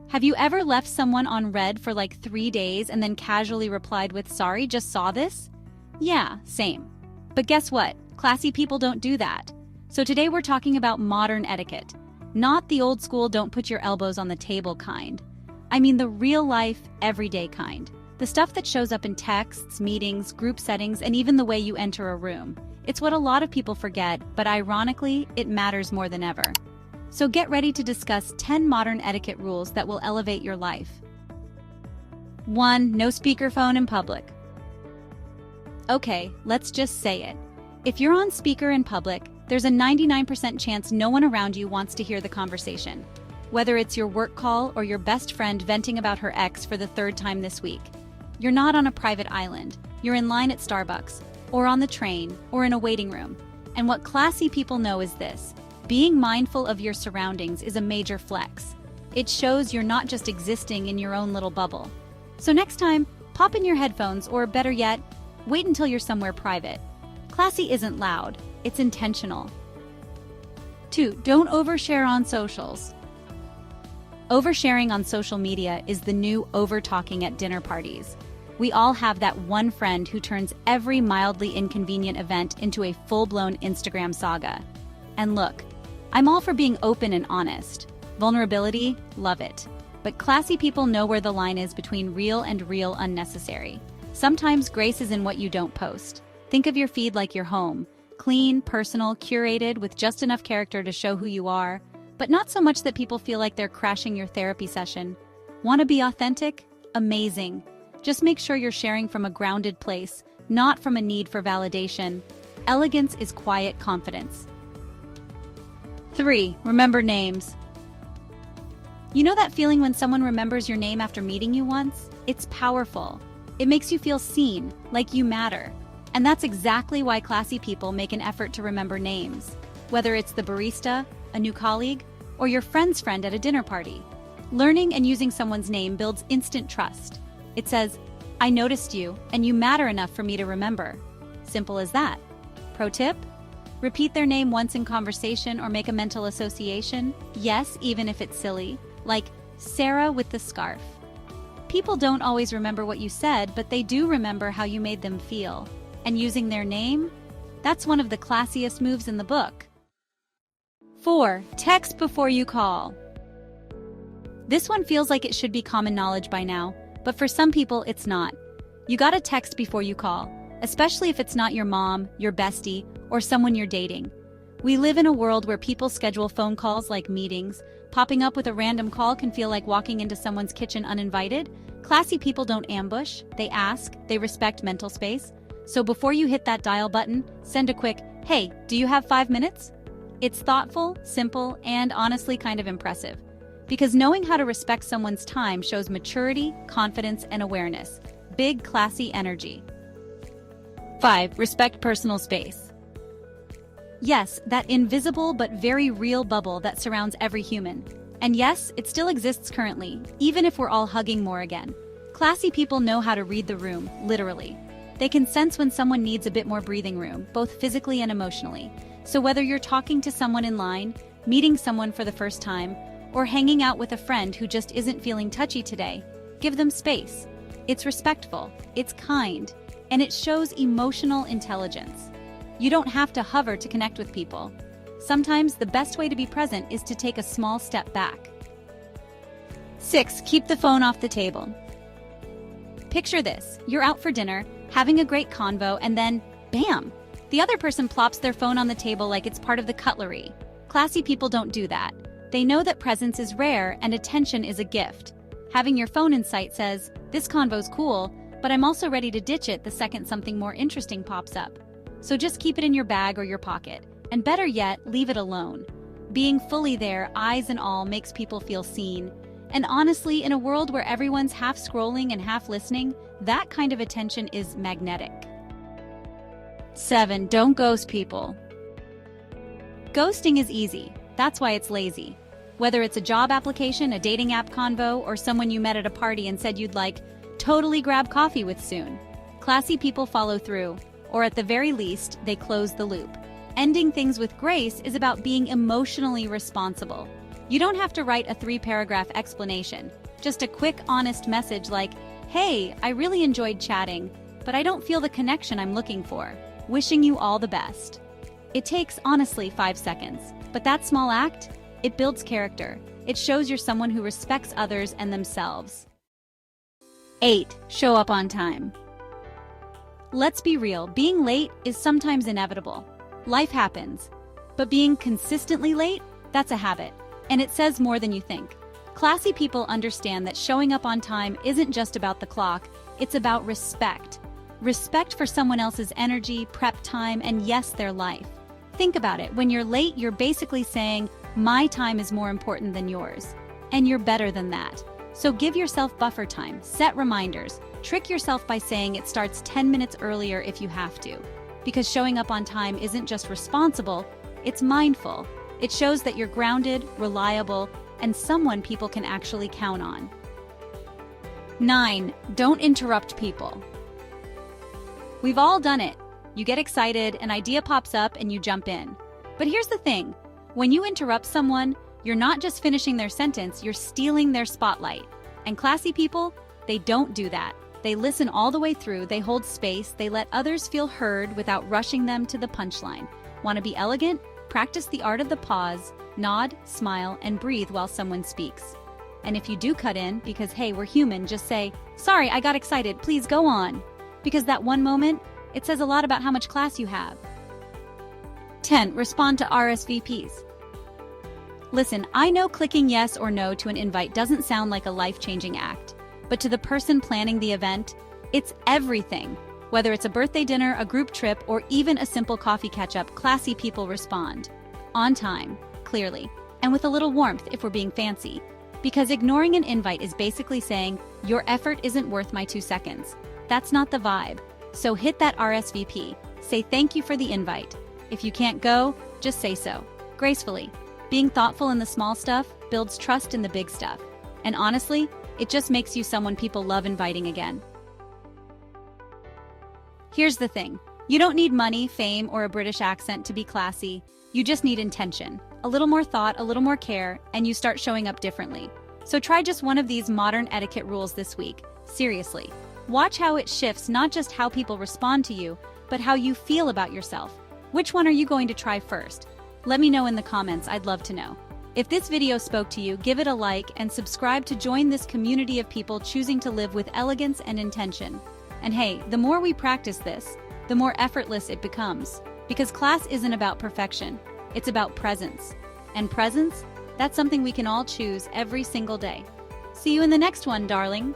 Have you ever left someone on red for like 3 days and then casually replied with, "Sorry, just saw this"? Yeah, same. But guess what? Classy people don't do that. So today we're talking about modern etiquette. Not the old school don't put your elbows on the table kind. I mean the real life, everyday kind. The stuff that shows up in texts, meetings, group settings, and even the way you enter a room. It's what a lot of people forget, but ironically, it matters more than ever. So get ready to discuss 10 modern etiquette rules that will elevate your life. 1. No speakerphone in public. Okay, let's just say it. If you're on speaker in public, there's a 99% chance no one around you wants to hear the conversation. Whether it's your work call or your best friend venting about her ex for the 3rd time this week. You're not on a private island. You're in line at Starbucks, or on the train, or in a waiting room. And what classy people know is this: being mindful of your surroundings is a major flex. It shows you're not just existing in your own little bubble. So next time, pop in your headphones, or better yet, wait until you're somewhere private. Classy isn't loud, it's intentional. 2. Don't overshare on socials. Oversharing on social media is the new over-talking at dinner parties. We all have that one friend who turns every mildly inconvenient event into a full-blown Instagram saga. And look, I'm all for being open and honest. Vulnerability, love it. But classy people know where the line is between real and real unnecessary. Sometimes grace is in what you don't post. Think of your feed like your home. Clean, personal, curated, with just enough character to show who you are, but not so much that people feel like they're crashing your therapy session. Want to be authentic? Amazing. Just make sure you're sharing from a grounded place, not from a need for validation. Elegance is quiet confidence. 3. Remember names. You know that feeling when someone remembers your name after meeting you once? It's powerful. It makes you feel seen, like you matter. And that's exactly why classy people make an effort to remember names. Whether it's the barista, a new colleague, or your friend's friend at a dinner party. Learning and using someone's name builds instant trust. It says, "I noticed you, and you matter enough for me to remember." Simple as that. Pro tip? Repeat their name once in conversation or make a mental association. Yes, even if it's silly, like Sarah with the scarf. People don't always remember what you said, but they do remember how you made them feel. And using their name? That's one of the classiest moves in the book. 4. Text before you call. This one feels like it should be common knowledge by now, but for some people it's not. You gotta text before you call, especially if it's not your mom, your bestie, or someone you're dating. We live in a world where people schedule phone calls like meetings. Popping up with a random call can feel like walking into someone's kitchen uninvited. Classy people don't ambush, they ask, they respect mental space. So before you hit that dial button, send a quick, "Hey, do you have 5 minutes?" It's thoughtful, simple, and honestly kind of impressive. Because knowing how to respect someone's time shows maturity, confidence, and awareness. Big, classy energy. 5. Respect personal space. Yes, that invisible but very real bubble that surrounds every human. And yes, it still exists currently, even if we're all hugging more again. Classy people know how to read the room, literally. They can sense when someone needs a bit more breathing room, both physically and emotionally. So whether you're talking to someone in line, meeting someone for the first time, or hanging out with a friend who just isn't feeling touchy today, give them space. It's respectful, it's kind, and it shows emotional intelligence. You don't have to hover to connect with people. Sometimes the best way to be present is to take a small step back. 6. Keep the phone off the table. Picture this, you're out for dinner, having a great convo, and then, bam! The other person plops their phone on the table like it's part of the cutlery. Classy people don't do that. They know that presence is rare and attention is a gift. Having your phone in sight says, "This convo's cool, but I'm also ready to ditch it the second something more interesting pops up." So just keep it in your bag or your pocket, and better yet, leave it alone. Being fully there, eyes and all, makes people feel seen. And honestly, in a world where everyone's half scrolling and half listening, that kind of attention is magnetic. 7. Don't ghost people. Ghosting is easy. That's why it's lazy. Whether it's a job application, a dating app convo, or someone you met at a party and said you'd totally grab coffee with soon. Classy people follow through, or at the very least, they close the loop. Ending things with grace is about being emotionally responsible. You don't have to write a 3-paragraph explanation, just a quick, honest message like, "Hey, I really enjoyed chatting, but I don't feel the connection I'm looking for. Wishing you all the best." It takes, honestly, 5 seconds. But that small act, it builds character. It shows you're someone who respects others and themselves. 8. Show up on time. Let's be real, being late is sometimes inevitable. Life happens. But being consistently late, that's a habit. And it says more than you think. Classy people understand that showing up on time isn't just about the clock, it's about respect. Respect for someone else's energy, prep time, and yes, their life. Think about it, when you're late, you're basically saying, my time is more important than yours. And you're better than that. So give yourself buffer time, set reminders, trick yourself by saying it starts 10 minutes earlier if you have to. Because showing up on time isn't just responsible, it's mindful. It shows that you're grounded, reliable, and someone people can actually count on. 9. Don't interrupt people. We've all done it. You get excited, an idea pops up, and you jump in. But here's the thing. When you interrupt someone, you're not just finishing their sentence, you're stealing their spotlight. And classy people, they don't do that. They listen all the way through, they hold space, they let others feel heard without rushing them to the punchline. Want to be elegant? Practice the art of the pause, nod, smile, and breathe while someone speaks. And if you do cut in, because hey, we're human, just say, "Sorry, I got excited, please go on." Because that one moment, it says a lot about how much class you have. 10. Respond to RSVPs. Listen, I know clicking yes or no to an invite doesn't sound like a life-changing act, but to the person planning the event, it's everything. Whether it's a birthday dinner, a group trip, or even a simple coffee catch-up, classy people respond. On time, clearly, and with a little warmth if we're being fancy. Because ignoring an invite is basically saying, your effort isn't worth my 2 seconds. That's not the vibe. So hit that RSVP. Say thank you for the invite. If you can't go, just say so. Gracefully. Being thoughtful in the small stuff builds trust in the big stuff. And honestly, it just makes you someone people love inviting again. Here's the thing. You don't need money, fame, or a British accent to be classy. You just need intention. A little more thought, a little more care, and you start showing up differently. So try just one of these modern etiquette rules this week. Seriously. Watch how it shifts not just how people respond to you, but how you feel about yourself. Which one are you going to try first? Let me know in the comments, I'd love to know. If this video spoke to you, give it a like and subscribe to join this community of people choosing to live with elegance and intention. And hey, the more we practice this, the more effortless it becomes. Because class isn't about perfection, it's about presence. And presence, that's something we can all choose every single day. See you in the next one, darling.